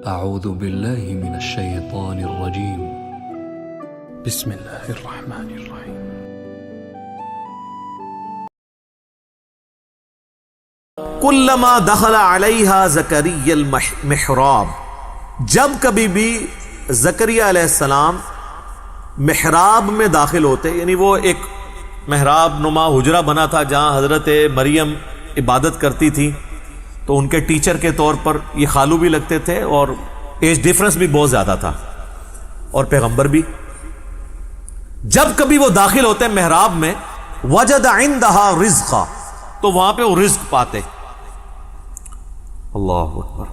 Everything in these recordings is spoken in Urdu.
أعوذ بالله من الشيطان الرجيم. بسم الله الرحمن الرحيم. کلما دخل علیہا زکریا المحراب، جب کبھی بھی زکریا علیہ السلام محراب میں داخل ہوتے، یعنی وہ ایک محراب نما حجرہ بنا تھا جہاں حضرت مریم عبادت کرتی تھی، تو ان کے ٹیچر کے طور پر یہ خالو بھی لگتے تھے اور ایج ڈیفرنس بھی بہت زیادہ تھا اور پیغمبر بھی۔ جب کبھی وہ داخل ہوتے محراب میں، وجد عندہا رزقا، تو وہاں پہ وہ رزق پاتے۔ اللہ اکبر۔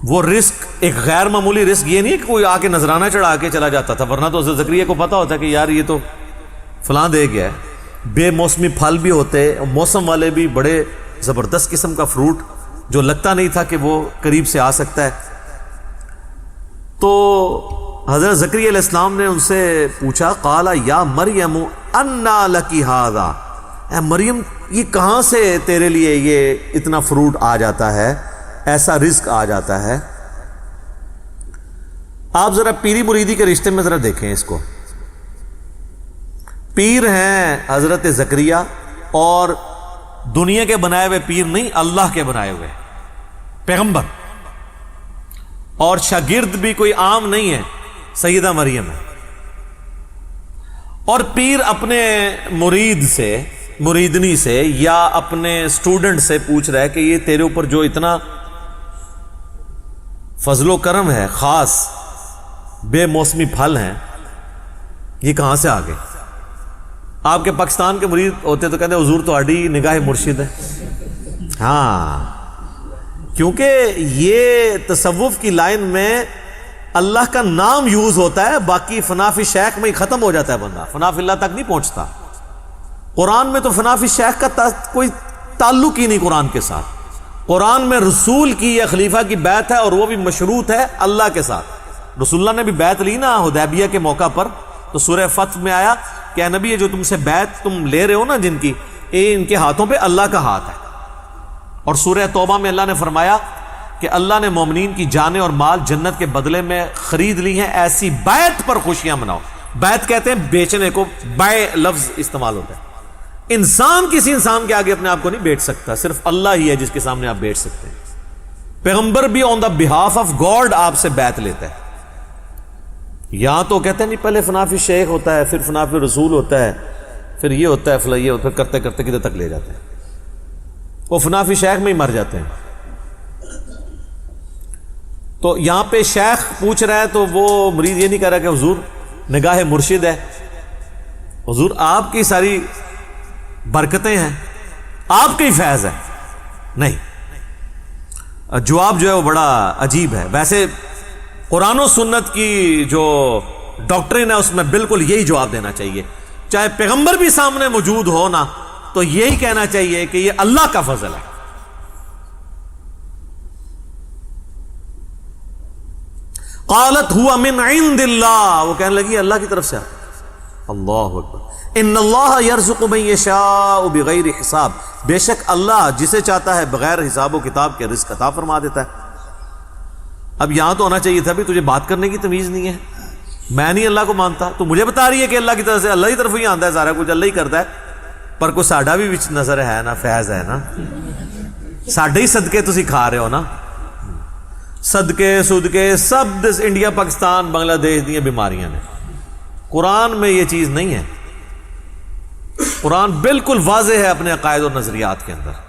وہ رزق ایک غیر معمولی رزق، یہ نہیں ہے کہ کوئی آ کے نذرانہ چڑھا کے چلا جاتا تھا، ورنہ تو حضرت زکریا کو پتا ہوتا کہ یار یہ تو فلاں دے گیا ہے۔ بے موسمی پھل بھی ہوتے، موسم والے بھی، بڑے زبردست قسم کا فروٹ جو لگتا نہیں تھا کہ وہ قریب سے آ سکتا ہے۔ تو حضرت زکریا علیہ السلام نے ان سے پوچھا، قال یا مریم انا لکی ھذا، اے مریم یہ کہاں سے تیرے لیے یہ اتنا فروٹ آ جاتا ہے، ایسا رزق آ جاتا ہے۔ آپ ذرا پیری مریدی کے رشتے میں ذرا دیکھیں اس کو۔ پیر ہیں حضرت زکریا، اور دنیا کے بنائے ہوئے پیر نہیں، اللہ کے بنائے ہوئے پیغمبر، اور شاگرد بھی کوئی عام نہیں ہے، سیدہ مریم ہے۔ اور پیر اپنے مرید سے، مریدنی سے، یا اپنے سٹوڈنٹ سے پوچھ رہا ہے کہ یہ تیرے اوپر جو اتنا فضل و کرم ہے، خاص بے موسمی پھل ہیں، یہ کہاں سے آ گئے؟ آپ کے پاکستان کے مرید ہوتے تو کہتے حضور تہاڈی نگاہ مرشد ہے۔ ہاں، کیونکہ یہ تصوف کی لائن میں اللہ کا نام یوز ہوتا ہے، باقی فنا فی شیخ میں ہی ختم ہو جاتا ہے بندہ، فنا فی اللہ تک نہیں پہنچتا۔ قرآن میں تو فنا فی شیخ کا کوئی تعلق ہی نہیں قرآن کے ساتھ۔ قرآن میں رسول کی یا خلیفہ کی بیعت ہے، اور وہ بھی مشروط ہے اللہ کے ساتھ۔ رسول اللہ نے بھی بیعت لی نا حدیبیہ کے موقع پر، تو سورہ فتح میں آیا کہ اے نبی، یہ جو تم سے بیعت تم لے رہے ہو نا جن کی، ان کے ہاتھوں پہ اللہ کا ہاتھ ہے۔ اور سورہ توبہ میں اللہ نے فرمایا کہ اللہ نے مومنین کی جانیں اور مال جنت کے بدلے میں خرید لی ہیں، ایسی بیعت پر خوشیاں مناؤ۔ بیعت کہتے ہیں بیچنے کو، بائے لفظ استعمال ہوتا ہے۔ انسان کسی انسان کے آگے اپنے آپ کو نہیں بیچ سکتا، صرف اللہ ہی ہے جس کے سامنے آپ بیچ سکتے ہیں۔ پیغمبر بھی آن دا بہاف آف گاڈ آپ سے بیعت لیتا ہے۔ یہاں تو کہتے ہیں نہیں، پہلے فنا فی شیخ ہوتا ہے، پھر فنا فی رسول ہوتا ہے، پھر یہ ہوتا ہے، فلاں یہ ہوتا ہے، پھر کرتے کرتے کدھر تک لے جاتے ہیں، وہ فنا فی شیخ میں ہی مر جاتے ہیں۔ تو یہاں پہ شیخ پوچھ رہا ہے تو وہ مرید یہ نہیں کہہ رہا کہ حضور نگاہ مرشد ہے، حضور آپ کی ساری برکتیں ہیں، آپ کی فیض ہے، نہیں۔ جواب جو ہے وہ بڑا عجیب ہے۔ ویسے قرآن و سنت کی جو ڈاکٹرین ہے اس میں بالکل یہی جواب دینا چاہیے، چاہے پیغمبر بھی سامنے موجود ہو نا، تو یہی کہنا چاہیے کہ یہ اللہ کا فضل ہے۔ قالت ہوا من عند اللہ، وہ کہنے لگی اللہ کی طرف سے۔ اللہ اکبر۔ ان اللہ یرزق من یشاء بغیر حساب، بے شک اللہ جسے چاہتا ہے بغیر حساب و کتاب کے رزق عطا فرما دیتا ہے۔ اب یہاں تو ہونا چاہیے تھا بھی تجھے بات کرنے کی تمیز نہیں ہے، میں نہیں اللہ کو مانتا، تو مجھے بتا رہی ہے کہ اللہ کی طرف سے، اللہ کی طرف ہی آتا ہے سارا کچھ، اللہ ہی کرتا ہے، پر کوئی ساڈا بھی وچ نظر ہے نا، فیض ہے نا، ساڈے ہی صدقے تسی کھا رہے ہو نا، صدقے صدقے سب انڈیا پاکستان بنگلہ دیش دی بیماریاں نے۔ قرآن میں یہ چیز نہیں ہے۔ قرآن بالکل واضح ہے اپنے عقائد اور نظریات کے اندر،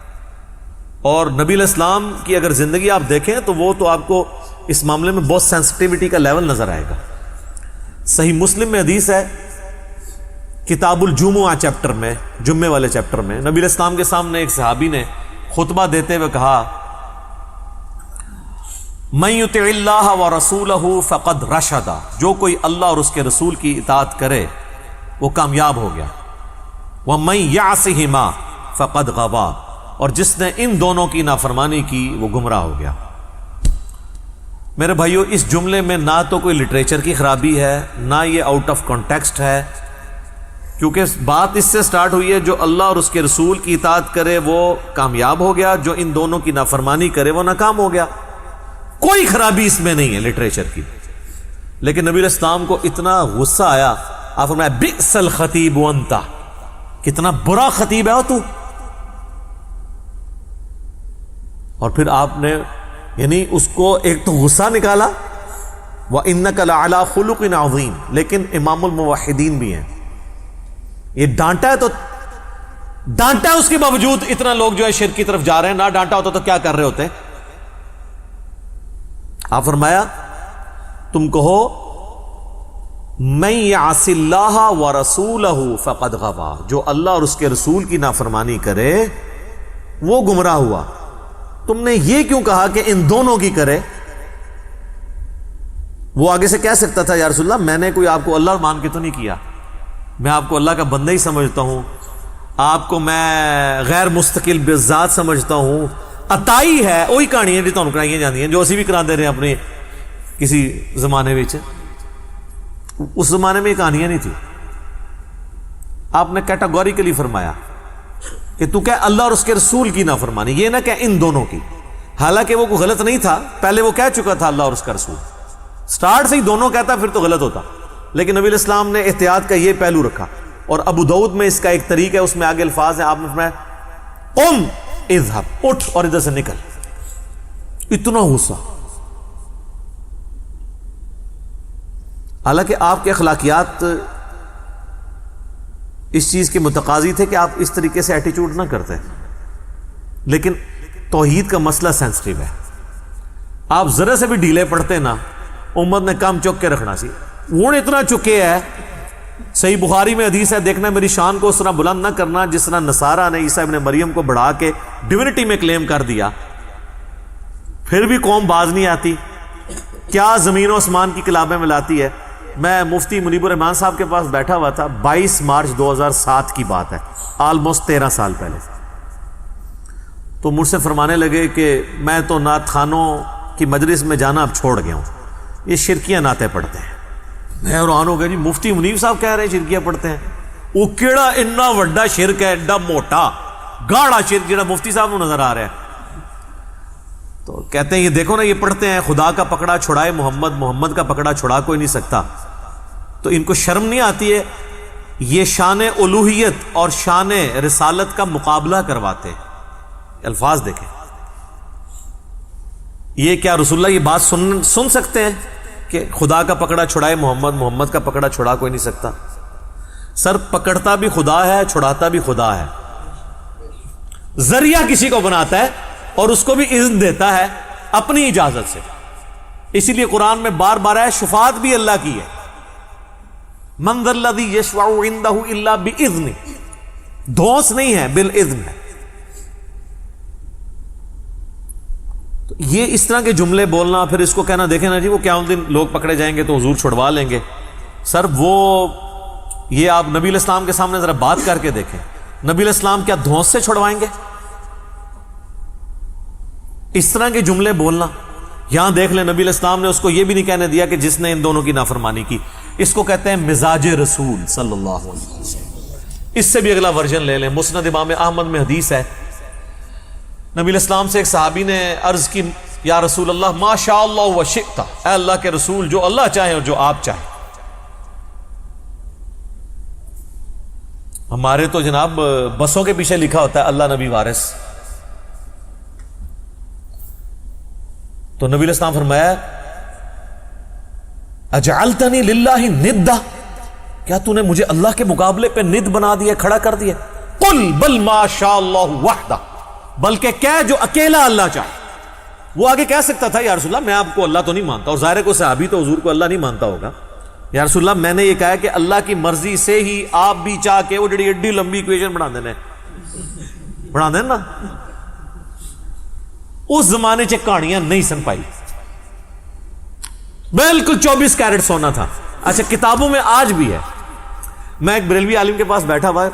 اور نبی علیہ السلام کی اگر زندگی آپ دیکھیں تو وہ تو آپ کو اس معاملے میں بہت سینسٹیوٹی کا لیول نظر آئے گا۔ صحیح مسلم میں حدیث ہے، کتاب الجمعہ چیپٹر میں، جمعے والے چیپٹر میں، نبی علیہ السلام کے سامنے ایک صحابی نے خطبہ دیتے ہوئے کہا، من یطع اللہ ورسولہ فقد رشد، جو کوئی اللہ اور اس کے رسول کی اطاعت کرے وہ کامیاب ہو گیا، ومن یعصہما فقد غوی، اور جس نے ان دونوں کی نافرمانی کی وہ گمراہ ہو گیا۔ میرے بھائیو، اس جملے میں نہ تو کوئی لٹریچر کی خرابی ہے، نہ یہ آؤٹ آف کانٹیکسٹ ہے، کیونکہ بات اس سے سٹارٹ ہوئی ہے جو اللہ اور اس کے رسول کی اطاعت کرے وہ کامیاب ہو گیا، جو ان دونوں کی نافرمانی کرے وہ ناکام ہو گیا۔ کوئی خرابی اس میں نہیں ہے لٹریچر کی. لیکن نبی علیہ السلام کو اتنا غصہ آیا, آپ فرمایا بئس الخطیب وانت, کتنا برا خطیب ہے ہو تو. اور پھر آپ نے یعنی اس کو ایک تو غصہ نکالا, وَإِنَّكَ لَعَلَىٰ خُلُقٍ عَظِيمٍ, لیکن امام الموحدین بھی ہیں. یہ ڈانٹا ہے تو ڈانٹا ہے, اس کے باوجود اتنا لوگ جو ہے شرک کی طرف جا رہے ہیں. نہ ڈانٹا ہوتا تو کیا کر رہے ہوتے. آپ فرمایا تم کہو مَن يَعْصِ اللَّهَ وَرَسُولَهُ فَقَدْ غَوَىٰ, جو اللہ اور اس کے رسول کی نافرمانی کرے وہ گمراہ ہوا. تم نے یہ کیوں کہا کہ ان دونوں کی کرے؟ وہ آگے سے کہہ سکتا تھا یا رسول اللہ میں نے کوئی آپ کو اللہ مان کے تو نہیں کیا, میں آپ کو اللہ کا بندہ ہی سمجھتا ہوں, آپ کو میں غیر مستقل بذات سمجھتا ہوں. عطائی ہے وہی کہانی ہے جو تمہیں کرائی جاتی ہیں, جو اسی بھی کرا دے رہے ہیں اپنے کسی زمانے میں. اس زمانے میں یہ کہانیاں نہیں تھی. آپ نے کیٹاگوریکلی فرمایا کہ تو کہہ اللہ اور اس کے رسول کی نافرمانی, یہ نہ کہ ان دونوں کی. حالانکہ وہ کوئی غلط نہیں تھا, پہلے وہ کہہ چکا تھا اللہ اور اس کا رسول, سٹارٹ سے ہی دونوں کہتا پھر تو غلط ہوتا. لیکن نبی علیہ السلام نے احتیاط کا یہ پہلو رکھا. اور ابو داؤد میں اس کا ایک طریقہ ہے, اس میں آگے الفاظ ہیں, آپ نے فرمایا قم اذهب, اٹھ اور ادھر سے نکل. اتنا غصہ. حالانکہ آپ کے اخلاقیات اس چیز کے متقاضی تھے کہ آپ اس طریقے سے ایٹیچیوڈ نہ کرتے, لیکن توحید کا مسئلہ سینسٹیو ہے. آپ ذرا سے بھی ڈھیلے پڑتے نا, امت نے کم چک کے رکھنا سی. وہ اتنا چکے ہے, صحیح بخاری میں حدیث ہے, دیکھنا میری شان کو اس طرح بلند نہ کرنا جس طرح نصارہ نے عیسیٰ ابن مریم کو بڑھا کے ڈیونٹی میں کلیم کر دیا, پھر بھی قوم باز نہیں آتی. کیا زمین و آسمان کی کلابیں ملاتی ہے. میں مفتی منیب الرحمان صاحب کے پاس بیٹھا ہوا تھا, 22 مارچ 2007 کی بات ہے, آلموسٹ 13 سال پہلے. تو مجھ سے فرمانے لگے کہ میں تو نعت خانوں کی مجلس میں جانا اب چھوڑ گیا ہوں, یہ شرکیاں نعتیں پڑھتے ہیں. میں حیران ہو گیا, جی مفتی منیب صاحب کہہ رہے ہیں شرکیاں پڑھتے ہیں. وہ کیڑا اتنا وڈا شرک ہے, ایڈا موٹا گاڑا شرک جڑا مفتی صاحب کو نظر آ رہا ہے. تو کہتے ہیں یہ دیکھو نا, یہ پڑھتے ہیں خدا کا پکڑا چھڑائے محمد, محمد کا پکڑا چھڑا کوئی نہیں سکتا. تو ان کو شرم نہیں آتی ہے, یہ شان الوہیت اور شان رسالت کا مقابلہ کرواتے ہیں. الفاظ دیکھیں, یہ کیا رسول اللہ یہ بات سن سکتے ہیں کہ خدا کا پکڑا چھڑائے محمد, محمد کا پکڑا چھڑا کوئی نہیں سکتا. سر پکڑتا بھی خدا ہے, چھڑاتا بھی خدا ہے, ذریعہ کسی کو بناتا ہے اور اس کو بھی اذن دیتا ہے اپنی اجازت سے. اسی لیے قرآن میں بار بار ہے شفاعت بھی اللہ کی ہے. من ذا الذی یشفع عندہ الا باذنہ, دھونس نہیں ہے, بالاذن ہے. تو یہ اس طرح کے جملے بولنا, پھر اس کو کہنا دیکھیں نا جی وہ قیامت دن لوگ پکڑے جائیں گے تو حضور چھڑوا لیں گے. سر وہ یہ آپ نبی علیہ السلام کے سامنے ذرا بات کر کے دیکھیں, نبی علیہ السلام کیا دھونس سے چھڑوائیں گے؟ اس طرح کے جملے بولنا. یہاں دیکھ لیں نبی علیہ السلام نے اس کو یہ بھی نہیں کہنے دیا کہ جس نے ان دونوں کی نافرمانی کی. اس کو کہتے ہیں مزاج رسول صلی اللہ علیہ وسلم. اس سے بھی اگلا ورژن لے لیں, مسند امام احمد میں حدیث ہے, نبی علیہ السلام سے ایک صحابی نے عرض کی یا رسول اللہ ما شاء اللہ و شئت, اے اللہ کے رسول جو اللہ چاہے اور جو آپ چاہیں. ہمارے تو جناب بسوں کے پیچھے لکھا ہوتا ہے اللہ نبی وارث. تو نبی علیہ السلام فرمایا اجعلتنی للہ ندا, کیا تو نے مجھے اللہ کے مقابلے پہ ند بنا دیا, کھڑا کر دیا. قل بل ما شاء اللہ وحدہ, بلکہ کہہ جو اکیلا اللہ چاہے. وہ آگے کہہ سکتا تھا یا رسول اللہ میں آپ کو اللہ تو نہیں مانتا, اور ظاہر کو صحابی تو حضور کو اللہ نہیں مانتا ہوگا. یا رسول اللہ میں نے یہ کہا کہ اللہ کی مرضی سے ہی آپ بھی چاہ کے وہ جڑی ایڈی لمبی ایکویشن بنا دینا نا. اس زمانے سے کہانیاں نہیں سن پائی, بالکل 24 کیرٹ سونا تھا. اچھا کتابوں میں آج بھی ہے. میں ایک بریلوی عالم کے پاس بیٹھا ہوا ہے,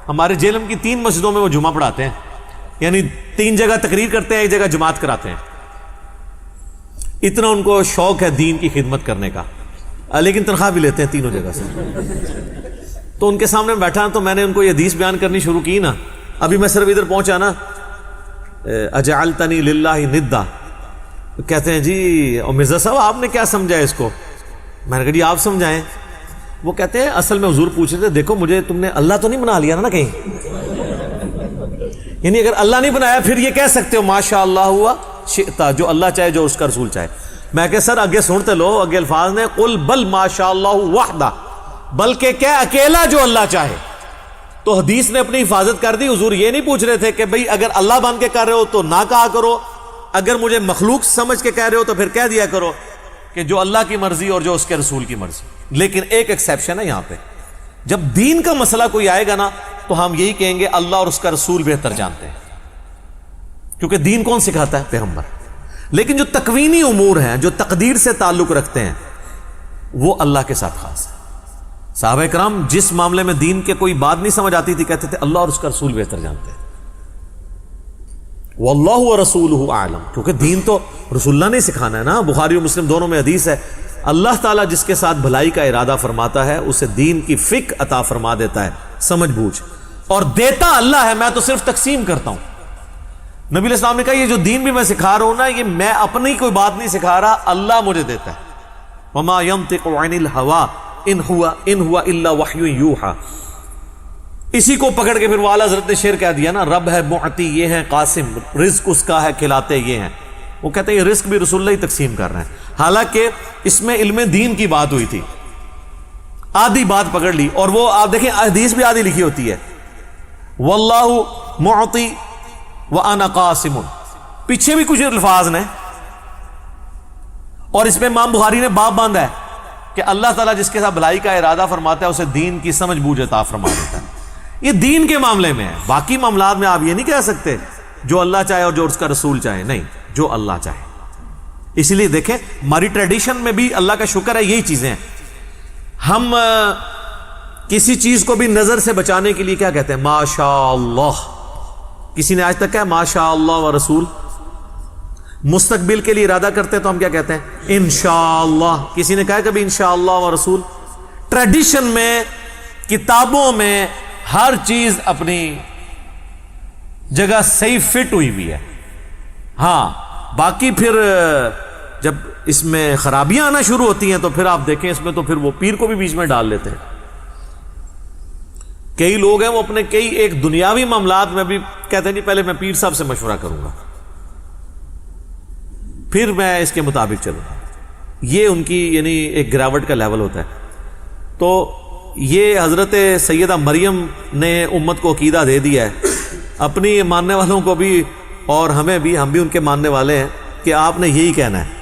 ہمارے جیلم کی 3 مسجدوں میں وہ جمعہ پڑھاتے ہیں, یعنی 3 جگہ تقریر کرتے ہیں, ایک جگہ جماعت کراتے ہیں. اتنا ان کو شوق ہے دین کی خدمت کرنے کا, لیکن تنخواہ بھی لیتے ہیں تینوں جگہ سے. تو ان کے سامنے بیٹھا تو میں نے ان کو یہ حدیث بیان کرنی شروع کی نا, ابھی میں صرف ادھر پہنچا نا اجعلتنی للہ ندا, کہتے ہیں جی مرزا صاحب آپ نے کیا سمجھا اس کو؟ میں نے کہا جی آپ سمجھائیں. وہ کہتے ہیں اصل میں حضور پوچھ رہے تھے دیکھو مجھے تم نے اللہ تو نہیں بنا لیا نا کہیں, یعنی اگر اللہ نہیں بنایا پھر یہ کہہ سکتے ہو ماشاء اللہ ہوا شئتا, جو اللہ چاہے جو اس کا رسول چاہے. میں کہ سر اگے سنتے لو, اگے الفاظ نے قل بل ماشاء اللہ وحدہ, بلکہ کیا اکیلا جو اللہ چاہے. تو حدیث نے اپنی حفاظت کر دی. حضور یہ نہیں پوچھ رہے تھے کہ بھئی اگر اللہ بن کے کر رہے ہو تو نہ کہا کرو, اگر مجھے مخلوق سمجھ کے کہہ رہے ہو تو پھر کہہ دیا کرو کہ جو اللہ کی مرضی اور جو اس کے رسول کی مرضی. لیکن ایک ایکسیپشن ہے یہاں پہ, جب دین کا مسئلہ کوئی آئے گا نا تو ہم یہی کہیں گے اللہ اور اس کا رسول بہتر جانتے ہیں, کیونکہ دین کون سکھاتا ہے؟ پیغمبر. لیکن جو تکوینی امور ہیں, جو تقدیر سے تعلق رکھتے ہیں, وہ اللہ کے ساتھ خاص ہے. صحابہ کرام جس معاملے میں دین کے کوئی بات نہیں سمجھ آتی تھی کہتے تھے اللہ اور اس کا رسول بہتر جانتے ہیں, واللہ ورسولہ اعلم, کیونکہ دین تو رسول اللہ نے سکھانا ہے نا. بخاری و مسلم دونوں میں حدیث ہے, اللہ تعالیٰ جس کے ساتھ بھلائی کا ارادہ فرماتا ہے اسے دین کی فقہ عطا فرما دیتا ہے, سمجھ بوجھ, اور دیتا اللہ ہے, میں تو صرف تقسیم کرتا ہوں. نبی علیہ السلام نے کہا یہ جو دین بھی میں سکھا رہا ہوں نا, یہ میں اپنی کوئی بات نہیں سکھا رہا, اللہ مجھے دیتا ہے. وما ينطق عن الهوى ان هو الا وحی یوحى. اسی کو پکڑ کے پھر والا حضرت نے شعر کہہ دیا نا, رب ہے معطی یہ ہے قاسم, رزق اس کا ہے کھلاتے یہ ہیں. وہ کہتے ہیں یہ رزق بھی رسول اللہ ہی تقسیم کر رہے ہیں, حالانکہ اس میں علم دین کی بات ہوئی تھی. آدھی بات پکڑ لی, اور وہ آپ دیکھیں حدیث بھی آدھی لکھی ہوتی ہے, واللہ معطی وانا قاسم, پیچھے بھی کچھ الفاظ نے, اور اس میں امام بخاری نے باب باندھا ہے کہ اللہ تعالیٰ جس کے ساتھ بھلائی کا ارادہ فرماتا ہے اسے دین کی سمجھ بوجھ عطا فرما دیتا ہے. یہ دین کے معاملے میں ہے. باقی معاملات میں آپ یہ نہیں کہہ سکتے جو اللہ چاہے اور جو اس کا رسول چاہے, نہیں, جو اللہ چاہے. اس لیے دیکھیں ہماری ٹریڈیشن میں بھی اللہ کا شکر ہے یہی چیزیں ہیں. ہم کسی چیز کو بھی نظر سے بچانے کے لیے کیا کہتے ہیں؟ ماشاء اللہ. کسی نے آج تک کہا ماشاء اللہ و رسول؟ مستقبل کے لیے ارادہ کرتے ہیں تو ہم کیا کہتے ہیں؟ انشاءاللہ. کسی نے کہا کبھی انشاءاللہ و رسول؟ ٹریڈیشن میں, کتابوں میں ہر چیز اپنی جگہ صحیح فٹ ہوئی ہوئی ہے. ہاں باقی پھر جب اس میں خرابیاں آنا شروع ہوتی ہیں تو پھر آپ دیکھیں اس میں تو پھر وہ پیر کو بھی بیچ میں ڈال لیتے ہیں. کئی لوگ ہیں وہ اپنے کئی ایک دنیاوی معاملات میں بھی کہتے ہیں نہیں پہلے میں پیر صاحب سے مشورہ کروں گا پھر میں اس کے مطابق چلوں. یہ ان کی یعنی ایک گراوٹ کا لیول ہوتا ہے. تو یہ حضرت سیدہ مریم نے امت کو عقیدہ دے دیا ہے, اپنی ماننے والوں کو بھی اور ہمیں بھی, ہم بھی ان کے ماننے والے ہیں کہ آپ نے یہی کہنا ہے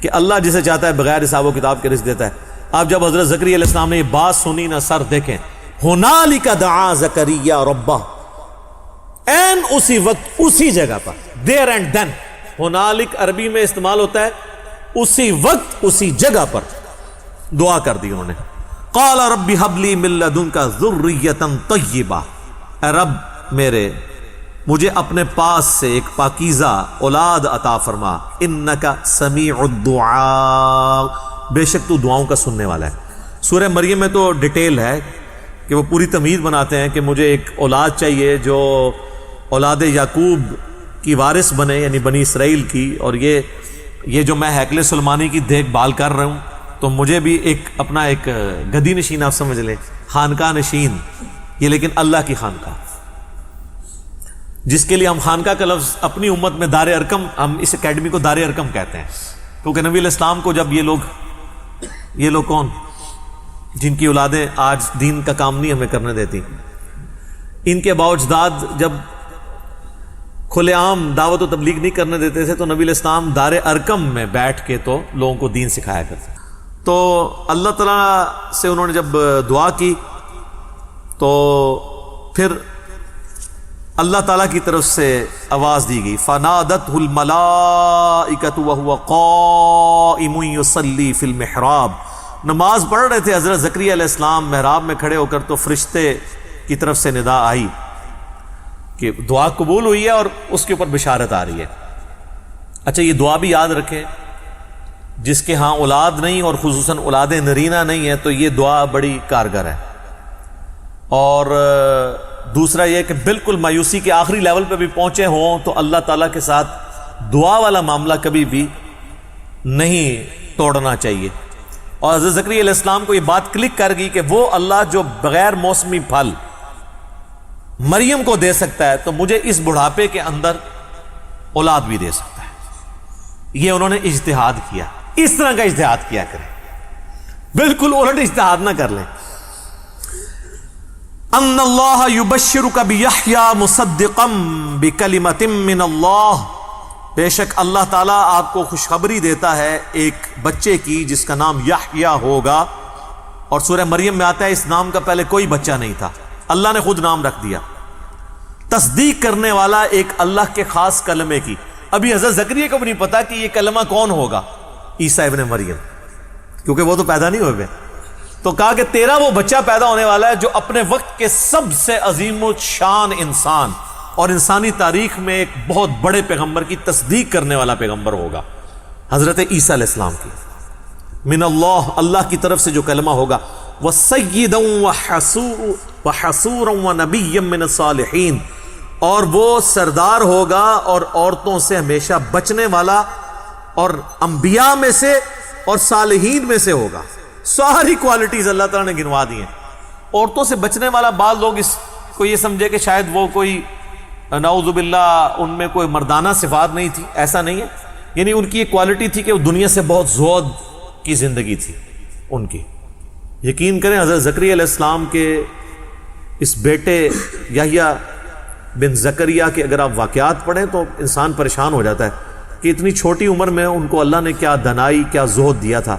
کہ اللہ جسے چاہتا ہے بغیر حساب و کتاب کے رزق دیتا ہے. آپ جب حضرت زکریا علیہ السلام نے یہ بات سنی نا, سر دیکھیں, ہنالک دعا زکریا ربہ, این اسی وقت اسی جگہ پر, دیر اینڈ دین. ہنالک عربی میں استعمال ہوتا ہے اسی وقت اسی جگہ پر دعا کر دی انہوں نے. قال رب هب لي من لدنك ذرية طيبة, اے رب میرے مجھے اپنے پاس سے ایک پاکیزہ اولاد عطا فرما, انک سمیع الدعاء, بے شک تو دعاؤں کا سننے والا ہے. سورہ مریم میں تو ڈیٹیل ہے کہ وہ پوری تمہید بناتے ہیں کہ مجھے ایک اولاد چاہیے جو اولاد یعقوب کی وارث بنے, یعنی بنی اسرائیل کی, اور یہ جو میں ہیکل سلیمانی کی دیکھ بھال کر رہا ہوں تو مجھے بھی ایک اپنا ایک گدی نشین آپ سمجھ لیں, خانقاہ نشین, یہ لیکن اللہ کی خانقاہ, جس کے لیے ہم خانقاہ کا لفظ اپنی امت میں دار ارکم, ہم اس اکیڈمی کو دار ارکم کہتے ہیں, کیونکہ نبی علیہ السلام کو جب یہ لوگ کون جن کی اولادیں آج دین کا کام نہیں ہمیں کرنے دیتی, ان کے آباء و اجداد جب کھلے عام دعوت و تبلیغ نہیں کرنے دیتے تھے تو نبی علیہ السلام دار ارکم میں بیٹھ کے تو لوگوں کو دین سکھایا کرتے. تو اللہ تعالیٰ سے انہوں نے جب دعا کی تو پھر اللہ تعالیٰ کی طرف سے آواز دی گئی, فنادته الملائکۃ وهو قائم یصلی فی المحراب. نماز پڑھ رہے تھے حضرت زکریا علیہ السلام محراب میں کھڑے ہو کر, تو فرشتے کی طرف سے ندا آئی کہ دعا قبول ہوئی ہے اور اس کے اوپر بشارت آ رہی ہے. اچھا یہ دعا بھی یاد رکھیں, جس کے ہاں اولاد نہیں اور خصوصاً اولاد نرینہ نہیں ہے تو یہ دعا بڑی کارگر ہے. اور دوسرا یہ کہ بالکل مایوسی کے آخری لیول پہ بھی پہنچے ہوں تو اللہ تعالیٰ کے ساتھ دعا والا معاملہ کبھی بھی نہیں توڑنا چاہیے. اور حضرت زکریا علیہ السلام کو یہ بات کلک کر گئی کہ وہ اللہ جو بغیر موسمی پھل مریم کو دے سکتا ہے تو مجھے اس بڑھاپے کے اندر اولاد بھی دے سکتا ہے. یہ انہوں نے اجتہاد کیا. اس طرح کا اجتہاد کیا کریں, بالکل الٹ اجتہاد نہ کر لیں. ان اللہ یبشرک بیحییٰ مصدقا بکلمۃ من اللہ, بے شک اللہ تعالیٰ آپ کو خوشخبری دیتا ہے ایک بچے کی جس کا نام یحییٰ ہوگا. اور سورہ مریم میں آتا ہے اس نام کا پہلے کوئی بچہ نہیں تھا, اللہ نے خود نام رکھ دیا. تصدیق کرنے والا ایک اللہ کے خاص کلمے کی. ابھی حضرت زکریا کو بھی نہیں پتا کہ یہ کلمہ کون ہوگا, عیسیٰ ابن مریم, کیونکہ وہ تو پیدا نہیں ہوئے. تو کہا کہ تیرا وہ بچہ پیدا ہونے والا ہے جو اپنے وقت کے سب سے عظیم الشان انسان اور انسانی تاریخ میں ایک بہت بڑے پیغمبر کی تصدیق کرنے والا پیغمبر ہوگا, حضرت عیسیٰ علیہ السلام کی. من اللہ, اللہ کی طرف سے جو کلمہ ہوگا. وَسَيِّدًا وَحَصُورًا وَنَبِيًّا مِّنَ الصَّالِحِينَ, اور وہ سردار ہوگا اور عورتوں سے ہمیشہ بچنے والا اور انبیاء میں سے اور صالحین میں سے ہوگا. ساری کوالٹیز اللہ تعالیٰ نے گنوا دی ہیں. عورتوں سے بچنے والا, بعض لوگ اس کو یہ سمجھے کہ شاید وہ کوئی نعوذ باللہ ان میں کوئی مردانہ صفات نہیں تھی. ایسا نہیں ہے, یعنی ان کی ایک کوالٹی تھی کہ وہ دنیا سے بہت زہد کی زندگی تھی ان کی. یقین کریں حضرت زکریا علیہ السلام کے اس بیٹے یحییٰ بن زکریا کے اگر آپ واقعات پڑھیں تو انسان پریشان ہو جاتا ہے کہ اتنی چھوٹی عمر میں ان کو اللہ نے کیا دنائی, کیا زہد دیا تھا.